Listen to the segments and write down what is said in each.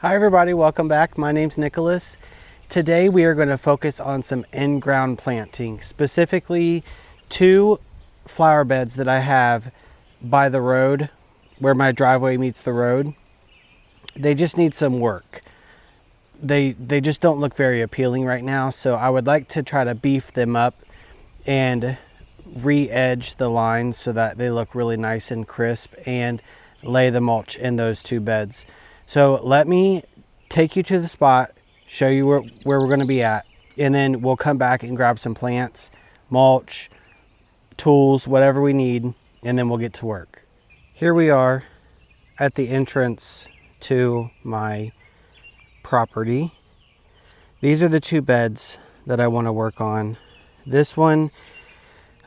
Hi everybody, welcome back. My name's Nicholas. Today we are going to focus on some in-ground planting, specifically 2 flower beds that I have by the road where my driveway meets the road. They just need some work. They just don't look very appealing right now, so I would like to try to beef them up and re-edge the lines so that they look really nice and crisp and lay the mulch in those 2 beds. So let me take you to the spot, show you where we're going to be at, and then we'll come back and grab some plants, mulch, tools, whatever we need, and then we'll get to work. Here we are at the entrance to my property. These are the 2 beds that I want to work on. This one,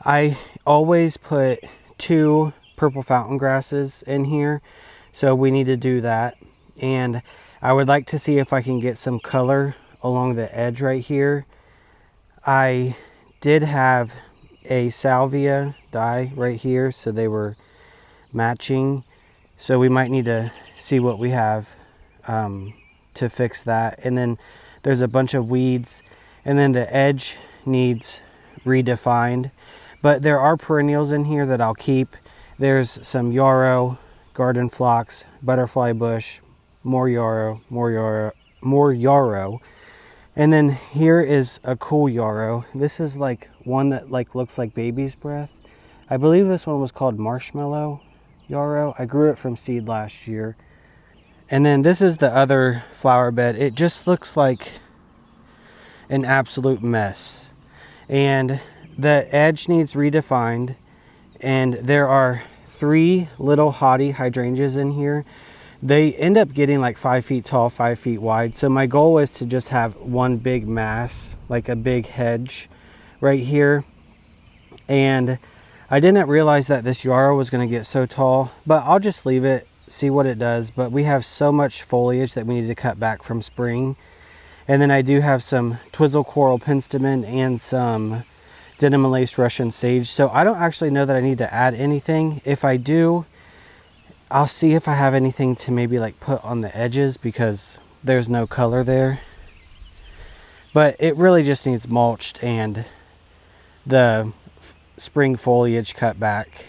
I always put 2 purple fountain grasses in here, so we need to do that. And I would like to see if I can get some color along the edge right here. I did have a salvia dye right here, so they were matching. So we might need to see what we have to fix that. And then there's a bunch of weeds, and then the edge needs redefined. But there are perennials in here that I'll keep. There's some yarrow, garden phlox, butterfly bush, more yarrow, more yarrow. And then here is a cool yarrow. This is like one that looks like baby's breath. I believe this one was called marshmallow yarrow. I grew it from seed last year. And then this is the other flower bed. It just looks like an absolute mess. And the edge needs redefined. And there are 3 little haughty hydrangeas in here. They end up getting like 5 feet tall, 5 feet wide. So my goal was to just have one big mass, like a big hedge right here. And I didn't realize that this yarrow was going to get so tall, but I'll just leave it, see what it does. But we have so much foliage that we need to cut back from spring. And then I do have some twizzle coral penstemon and some denim and lace Russian sage. So I don't actually know that I need to add anything. If I do, I'll see if I have anything to maybe like put on the edges because there's no color there. But it really just needs mulched and the spring foliage cut back.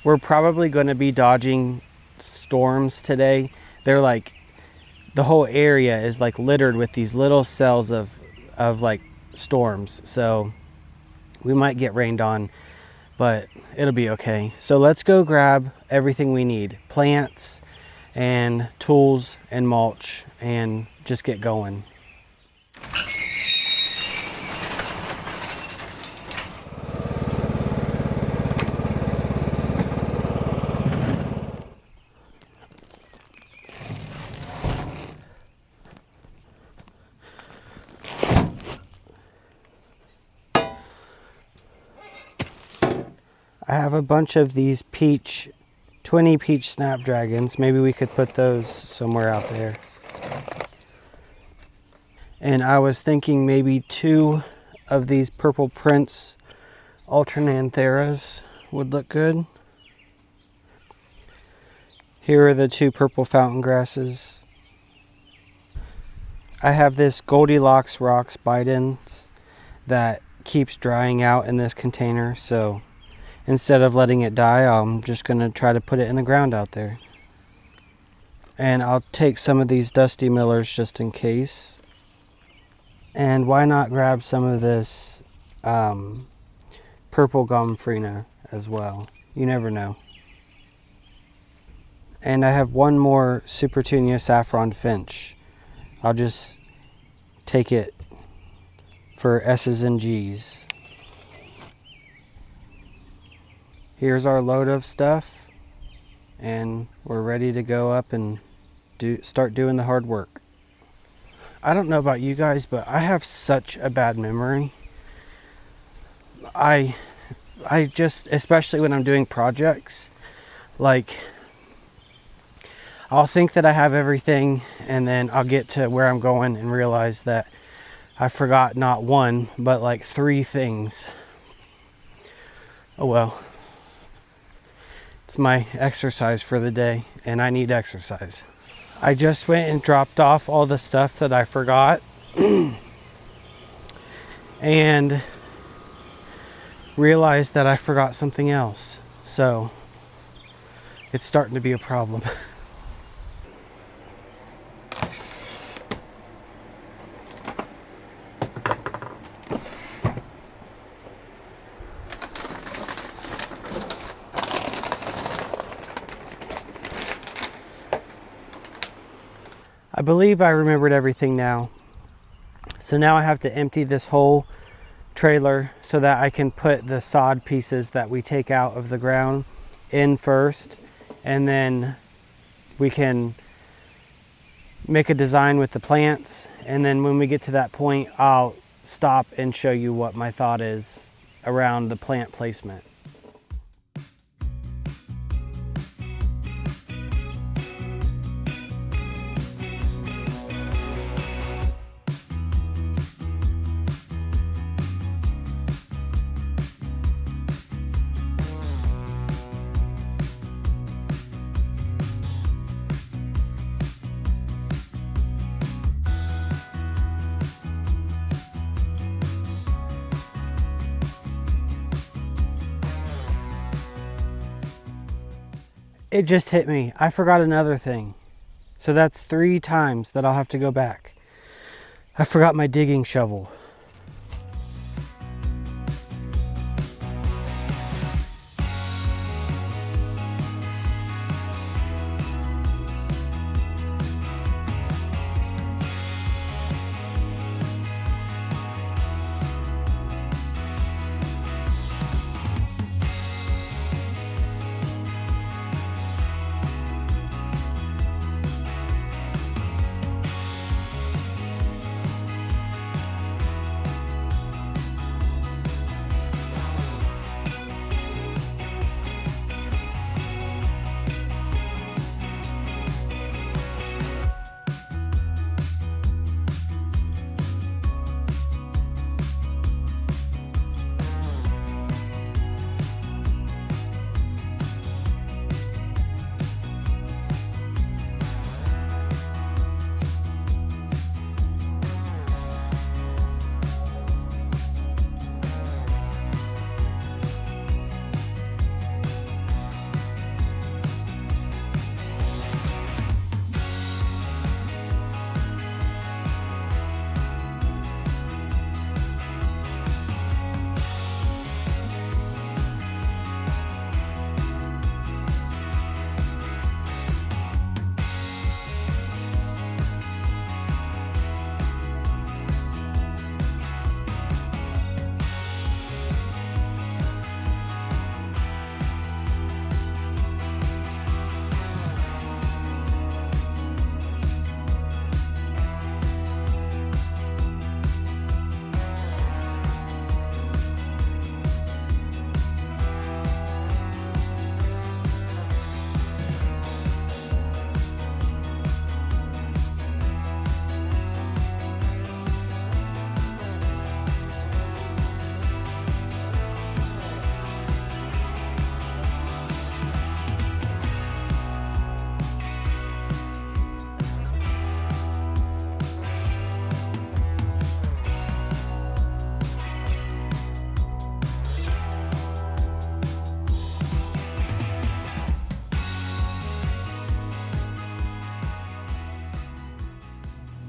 We're probably going to be dodging storms today. They're like, the whole area is like littered with these little cells of like storms. So we might get rained on, but it'll be okay. So let's go grab everything we need. Plants and tools and mulch and just get going. I have a bunch of these 20 peach snapdragons. Maybe we could put those somewhere out there. And I was thinking maybe 2 of these purple prince alternantheras would look good. Here are the 2 purple fountain grasses. I have this Goldilocks rocks bidens that keeps drying out in this container, so instead of letting it die, I'm just going to try to put it in the ground out there. And I'll take some of these dusty millers just in case. And why not grab some of this purple gomphrena as well? You never know. And I have one more Supertunia saffron finch. I'll just take it for S's and G's. Here's our load of stuff, and we're ready to go up and start doing the hard work. I don't know about you guys, but I have such a bad memory. I just, especially when I'm doing projects, like I'll think that I have everything, and then I'll get to where I'm going and realize that I forgot not 1, but like 3 things. Oh well. It's my exercise for the day, and I need exercise. I just went and dropped off all the stuff that I forgot and realized that I forgot something else. So it's starting to be a problem. I believe I remembered everything now. So now I have to empty this whole trailer so that I can put the sod pieces that we take out of the ground in first, and then we can make a design with the plants, and then when we get to that point, I'll stop and show you what my thought is around the plant placement. It just hit me. I forgot another thing. So that's 3 times that I'll have to go back. I forgot my digging shovel.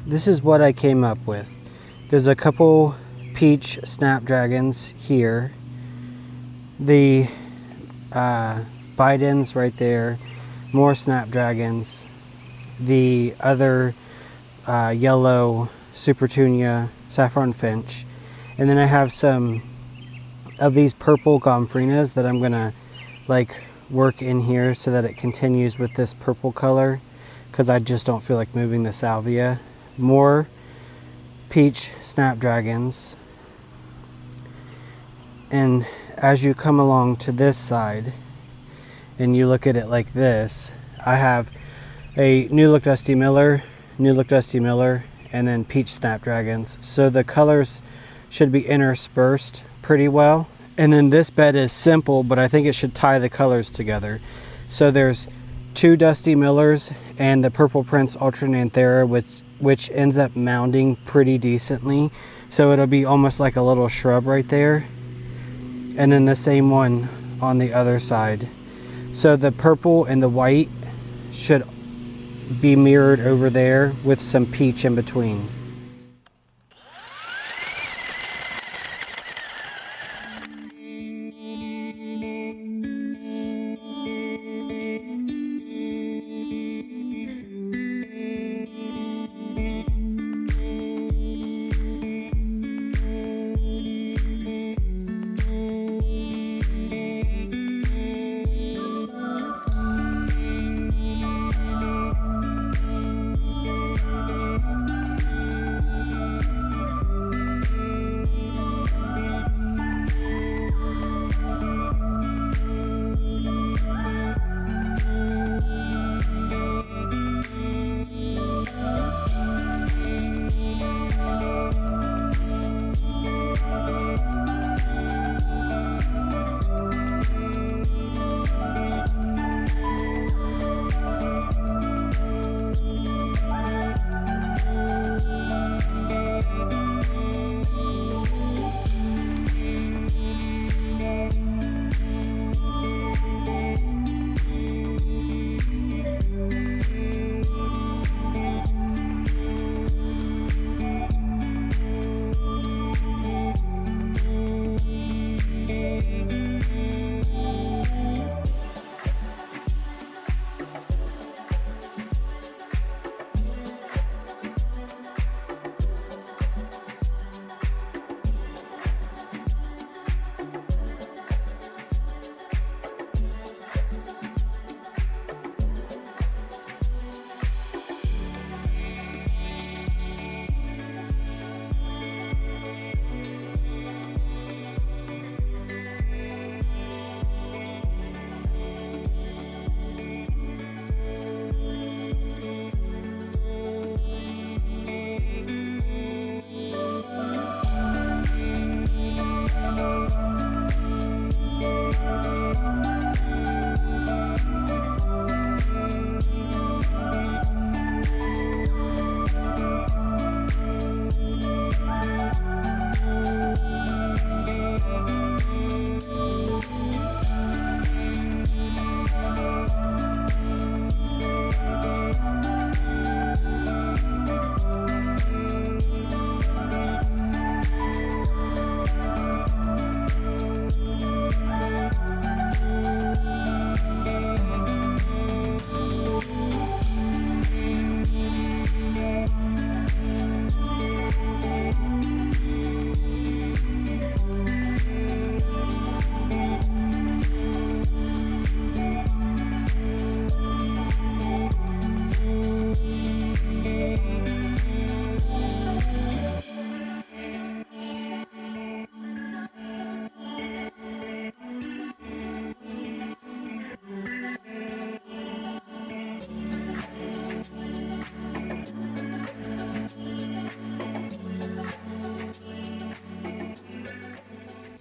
This is what I came up with. There's a couple peach snapdragons here. The Bidens right there. More snapdragons. The other yellow Supertunia saffron finch. And then I have some of these purple gomphrenias that I'm gonna like work in here so that it continues with this purple color, because I just don't feel like moving the salvia. More peach snapdragons, and as you come along to this side and you look at it like this, I have a New Look Dusty Miller, New Look Dusty Miller, and then peach snapdragons. So the colors should be interspersed pretty well. And then this bed is simple, but I think it should tie the colors together. So there's 2 Dusty Millers and the Purple Prince Ultrananthera, which ends up mounding pretty decently. So it'll be almost like a little shrub right there. And then the same one on the other side. So the purple and the white should be mirrored over there with some peach in between.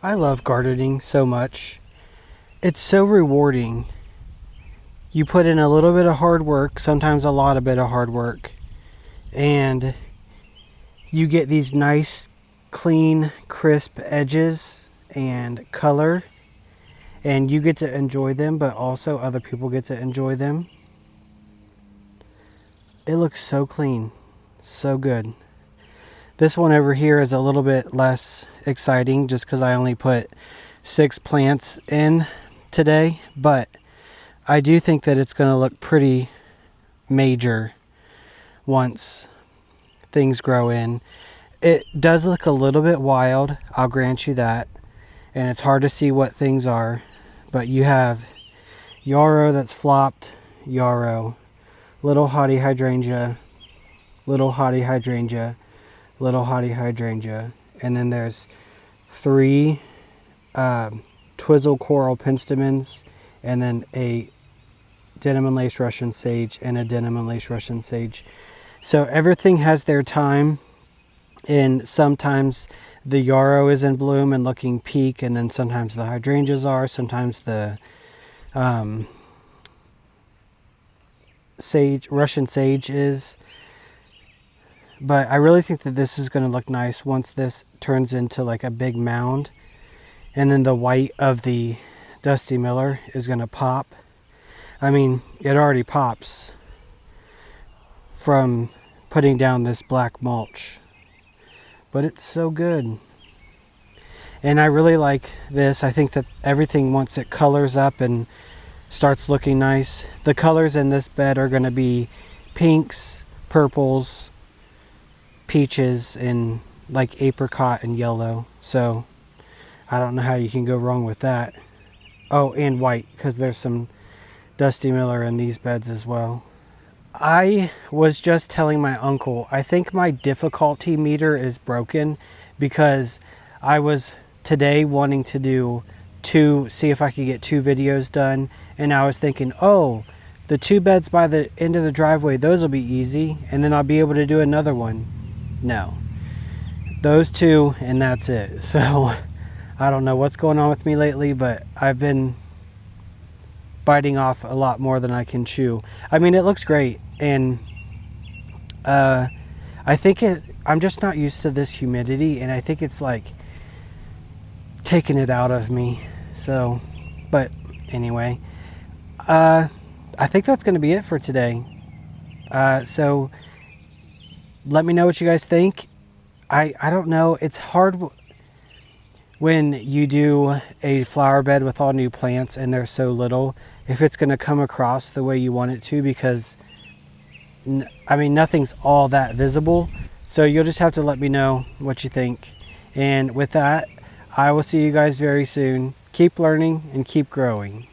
I love gardening so much. It's so rewarding. You put in a little bit of hard work, sometimes a lot of bit of hard work, and you get these nice, clean, crisp edges and color, and you get to enjoy them, but also other people get to enjoy them. It looks so clean, so good. This one over here is a little bit less exciting just because I only put 6 plants in today, but I do think that it's going to look pretty major once things grow in. It does look a little bit wild, I'll grant you that, and it's hard to see what things are, but you have yarrow that's flopped, yarrow, little hottie hydrangea, little hottie hydrangea, little hottie hydrangea, and then there's 3 twizzle coral penstemons, and then a denim and lace Russian sage and a denim and lace Russian sage. So everything has their time, and sometimes the yarrow is in bloom and looking peak, and then sometimes the hydrangeas are, sometimes the sage, Russian sage is. But I really think that this is going to look nice once this turns into like a big mound. And then the white of the Dusty Miller is going to pop. I mean, it already pops from putting down this black mulch. But it's so good. And I really like this. I think that everything, once it colors up and starts looking nice, the colors in this bed are going to be pinks, purples, peaches, and like apricot and yellow. So I don't know how you can go wrong with that. Oh, and white, because there's some Dusty Miller in these beds as well. I was just telling my uncle, I think my difficulty meter is broken, because I was today wanting to see if I could get 2 videos done, and I was thinking, oh, the 2 beds by the end of the driveway, those will be easy, and then I'll be able to do another one. No, those 2 and that's it. So I don't know what's going on with me lately, but I've been biting off a lot more than I can chew. I mean, it looks great, and I think I'm just not used to this humidity, and I think it's like taking it out of me. So, but anyway, I think that's going to be it for today. So let me know what you guys think. I don't know. It's hard when you do a flower bed with all new plants and they're so little, if it's going to come across the way you want it to, because I mean, nothing's all that visible. So you'll just have to let me know what you think. And with that, I will see you guys very soon. Keep learning and keep growing.